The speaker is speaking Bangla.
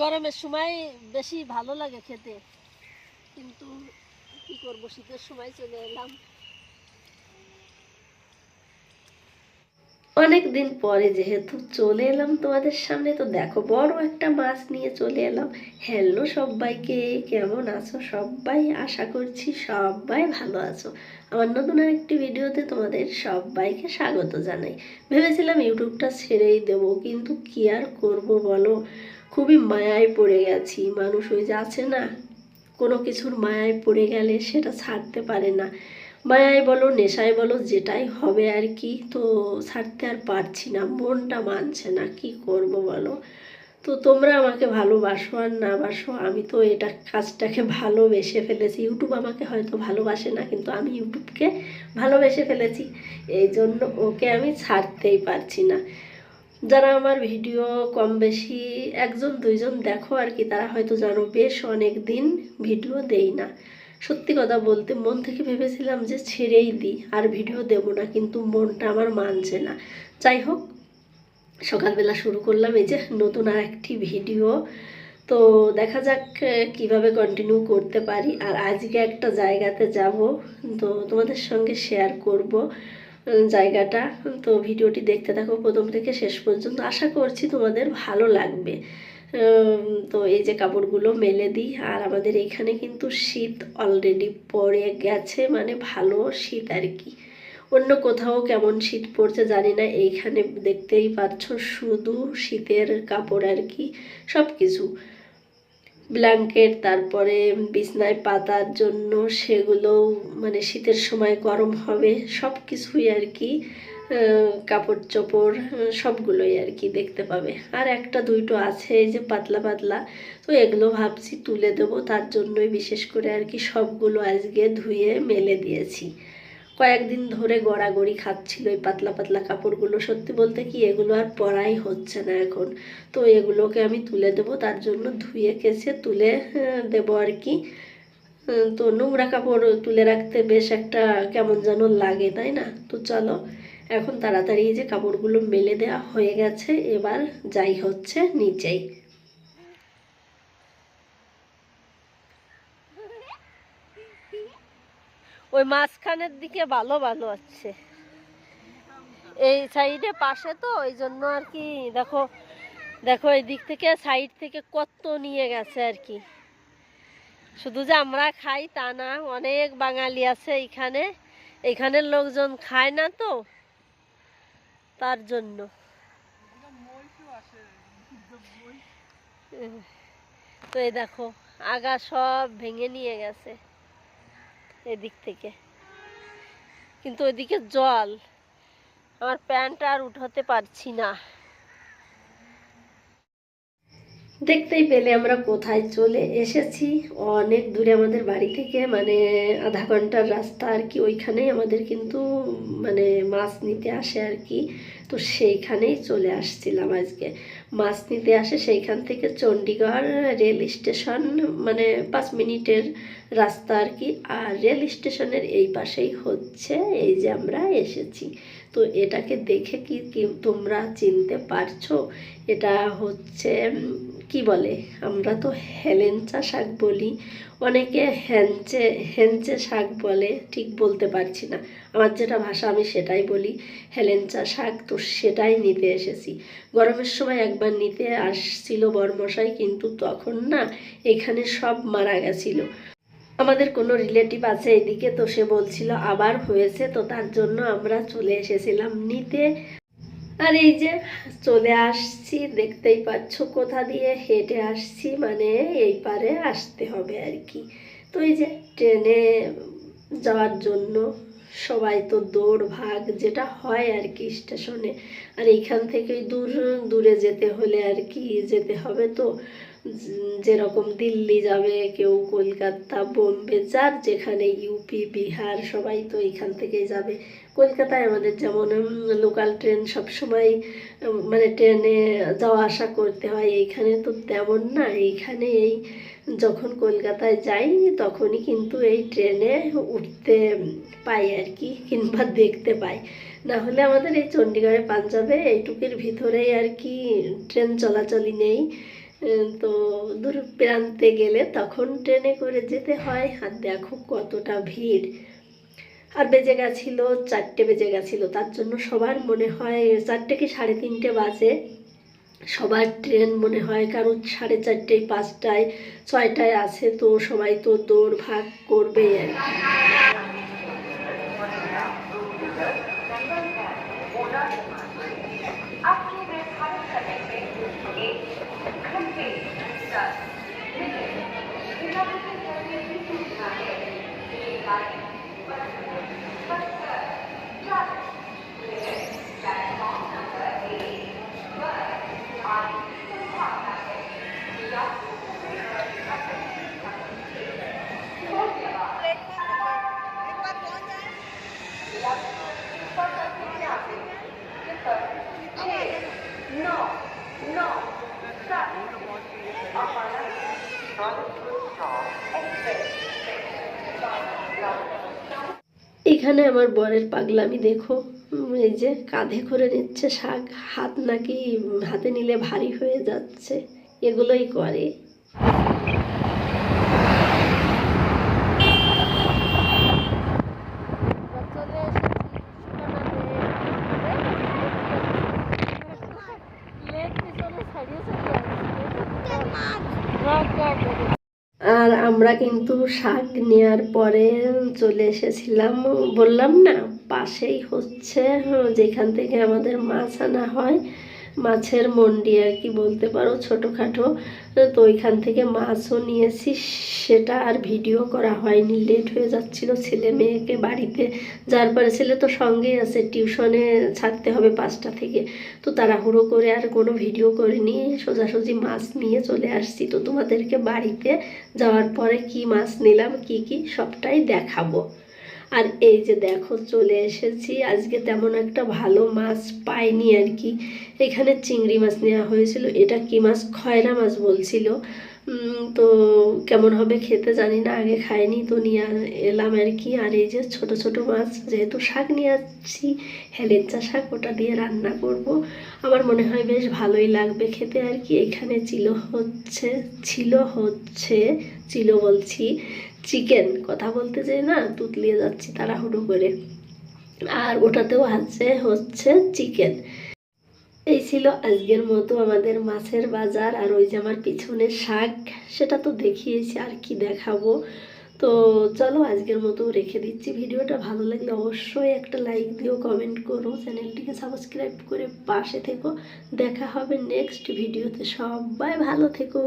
গরমের সময় বেশি ভালো লাগে খেতে, কিন্তু কি করব, শীতের সময় চলে এলাম। অনেক দিন পরে যেহেতু চলে এলাম তোমাদের সামনে, তো দেখো বড় একটা মাছ নিয়ে চলে এলাম। হ্যালো সবাইকে, কেমন আছো সবাই? আশা করছি সবাই ভালো আছো। আমার নতুন আরেকটি ভিডিওতে তোমাদের সবাইকে স্বাগত জানাই। ভেবেছিলাম ইউটিউবটা ছেড়েই দেবো, কিন্তু কি আর করবো বলো, খুবই মায়ায় পড়ে গেছি। মানুষ ওই যে আছে না, কোনো কিছুর মায়ায় পড়ে গেলে সেটা ছাড়তে পারে না। মায়ায় বলো নেশায় বলো, যেটাই হবে আর কি, তো ছাড়তে আর পারছি না, মনটা মানছে না, কি করব বলো। তো তোমরা আমাকে ভালোবাসো আর না বাসো, আমি তো এটা কাজটাকে ভালোবেসে ফেলেছি। ইউটিউব আমাকে হয়তো ভালোবাসে না, কিন্তু আমি ইউটিউবকে ভালোবেসে ফেলেছি। এই জন্য ওকে আমি ছাড়তেই পারছি না। যারা আমার ভিডিও কম বেশি একজন দুইজন দেখো আর কি, তারা হয়তো জানো বেশ অনেক দিন ভিডিও দেই না। সত্যি কথা বলতে মন থেকে ভেবেছিলাম যে ছেড়েই দিই, আর ভিডিও দেব না, কিন্তু মনটা আমার মানছে না। যাই হোক, সকালবেলা শুরু করলাম এই যে নতুন আর একটি ভিডিও। তো দেখা যাক কিভাবে কন্টিনিউ করতে পারি। আর আজকে একটা জায়গাতে যাব, তো তোমাদের সঙ্গে শেয়ার করব জায়গাটা। তো ভিডিওটি দেখতে থাকো প্রথম থেকে শেষ পর্যন্ত, আশা করছি তোমাদের ভালো লাগবে। তো এই যে কাপড়গুলো মেলে দিই। আর আমাদের এইখানে কিন্তু শীত অলরেডি পড়ে গেছে, মানে ভালো শীত আর কি। অন্য কোথাও কেমন শীত পড়ছে জানি না, এইখানে দেখতেই পাচ্ছ শুধু শীতের কাপড় আর কি। সব কিছু ব্ল্যাঙ্কেট, তারপরে বিছনায় পাতার জন্য সেগুলো মানে শীতের সময় গরম হবে, সব কিছুই আর কি। কাপড় চোপড় সবগুলোই আর কি দেখতে পাবে। আর একটা দুইটো আছে এই যে পাতলা পাতলা, তো এগুলো ভাবছি তুলে দেবো, তার জন্যই বিশেষ করে আর কি সবগুলো আজকে ধুয়ে মেলে দিয়েছি। কয়েকদিন ধরে গড়াগড়ি খাচ্ছিল এই পাতলা পাতলা কাপড়গুলো। সত্যি বলতে কি এগুলো আর পরাই হচ্ছে না এখন। তো এগুলোকে আমি তুলে দেবো, তার জন্য ধুয়ে কেচে তুলে দেবো আর কি। তো নোংরা কাপড় তুলে রাখতে বেশ একটা কেমন যেন লাগে, তাই না? তো চলো এখন তাড়াতাড়ি যে কাপড়গুলো মেলে দেওয়া হয়ে গেছে, এবার যাই হচ্ছে নিচেই। ওই মাঝখানের দিকে ভালো ভালো আছে, এই সাইডে পাশে, তো ওই জন্য আর কি। দেখো দেখো, এই দিক থেকে সাইড থেকে কত নিয়ে গেছে আর কি। শুধু যে আমরা খাই তা না, অনেক বাঙালি আছে এইখানে, এইখানের লোকজন খায় না, তো তার জন্য। তো এই দেখো আগা সব ভেঙে নিয়ে গেছে এদিক থেকে, কিন্তু ওইদিকে জল, আমার প্যান্ট আর উঠাতে পারছি না। দেখতেই পেলে আমরা কোথায় চলে এসেছি। অনেক দূরে আমাদের বাড়ি থেকে, মানে আধা ঘন্টার রাস্তা আর কি। ওইখানেই আমাদের কিন্তু মানে মাছ নিতে আসে আর কি। তো সেইখানেই চলে আসছিলাম আজকে। মাছ নিতে আসে সেইখান থেকে চণ্ডীগড় রেল স্টেশন, মানে 5 মিনিটের রাস্তা আর কি। আর রেল স্টেশনের এই পাশেই হচ্ছে এই যে আমরা এসেছি। তো এটাকে দেখে কি তোমরা চিনতে পারছো? এটা হচ্ছে কি বলে, আমরা তো হেলেঞ্চা শাক বলি, অনেকে হেঞ্চে হেঞ্চে শাক বলে, ঠিক বলতে পারছি না। আমার যেটা ভাষা আমি সেটাই বলি, হেলেঞ্চা শাক। তো সেটাই নিতে এসেছি। গরমের সময় একবার নিতে আসছিল বরমশাই, কিন্তু তখন না এখানে সব মারা গেছিলো। আমাদের কোনো রিলেটিভ আছে এদিকে, তো সে বলছিল আবার হয়েছে, তো তার জন্য আমরা চলে এসেছিলাম নিতে। আর এই যে চলে আসছি, দেখতেই পাচ্ছ কোথা দিয়ে হেঁটে আসছি, মানে এই পারে আসতে হবে আর কি। তো এই যে ট্রেনে যাওয়ার জন্য সবাই তো দৌড় ভাগ যেটা হয় আর কি স্টেশনে। আর এইখান থেকে দূরে যেতে হলে আর কি যেতে হবে। তো যেরকম দিল্লি যাবে কেউ, কলকাতা, বোম্বে, যার যেখানে, ইউপি, বিহার, সবাই তো এইখান থেকেই যাবে। কলকাতায় আমাদের যেমন লোকাল ট্রেন সবসময়, মানে ট্রেনে যাওয়া আসা করতে হয়। এইখানে তো তেমন না। এইখানে এই যখন কলকাতায় যাই তখনই কিন্তু এই ট্রেনে উঠতে পাই আর কি, কিংবা দেখতে পাই। না হলে আমাদের এই চণ্ডীগড়ে পাঞ্জাবে এইটুকুর ভিতরেই আর কি ট্রেন চলাচলই নেই। তো দূর প্রান্তে গেলে তখন ট্রেনে করে যেতে হয়। আর দেখো কতটা ভিড়। আর বেজে গেছিলো 4টে বেজে গেছিলো, তার জন্য সবার মনে হয় 4টে কি 3:30 বাজে, সবার ট্রেন মনে হয় কারণ 4:30, 5টায়, 6টায় আছে, তো সবাই তো দৌড় ভাগ করবে আর কি। এখানে আমার বরের পাগলামি দেখো, এই যে কাঁধে করে নিচ্ছে শাক, হাত নাকি হাতে নিলে ভারী হয়ে যাচ্ছে, এগুলোই করে। আর আমরা কিন্তু শাক নেওয়ার পরে চলে এসেছিলাম, বললাম না পাশেই হচ্ছে যেখান থেকে আমাদের মাছ আনা হয়, মাছের মন্ডি আর কি বলতে পারো, ছোটোখাটো। তো ওইখান থেকে মাছও নিয়েছি, সেটা আর ভিডিও করা হয়নি, লেট হয়ে যাচ্ছিল ছেলে মেয়েকে বাড়িতে, যার পরে ছেলে তো সঙ্গেই আছে, টিউশনে ছাড়তে হবে 5টা থেকে, তো তাড়াহুড়ো করে আর কোনো ভিডিও করিনি, সোজাসুজি মাছ নিয়ে চলে আসছি। তো তোমাদেরকে বাড়িতে যাওয়ার পরে কি মাছ নিলাম কি কি সবটাই দেখাবো। আর এই যে দেখো চলে এসেছি, আজকে তেমন একটা ভালো মাছ পাইনি আর কি। এখানে চিংড়ি মাছ নেওয়া হয়েছিল, এটা কি মাছ, খয়রা মাছ বলছিল। তো কেমন হবে খেতে জানি না, আগে খাইনি, তো নিয়ে এলাম আর কি। আর এই যে ছোট ছোট মাছ, যেহেতু শাক নিয়ে আসছি, হেলেঞ্চা শাক, ওটা দিয়ে রান্না করব। আমার মনে হয় বেশ ভালোই লাগবে খেতে আর কি। এখানে ছিল বলছি চিকেন, কথা বলতে চাই না তুতলিয়ে যাচ্ছি তাড়াহুড়ো করে। আর ওটাতেও হচ্ছে চিকেন। এই ছিল আজকের মতো আমাদের মাছের বাজার। আর ওই যে আমার পিছনে শাক, সেটা তো দেখিয়েছি, আর কি দেখাবো। তো চলো আজকের মতো রেখে দিচ্ছি। ভিডিওটা ভালো লাগলে অবশ্যই একটা লাইক দিও, কমেন্ট করো, চ্যানেলটিকে সাবস্ক্রাইব করে পাশে থেকো। দেখা হবে নেক্সট ভিডিওতে, সবাই ভালো থেকো।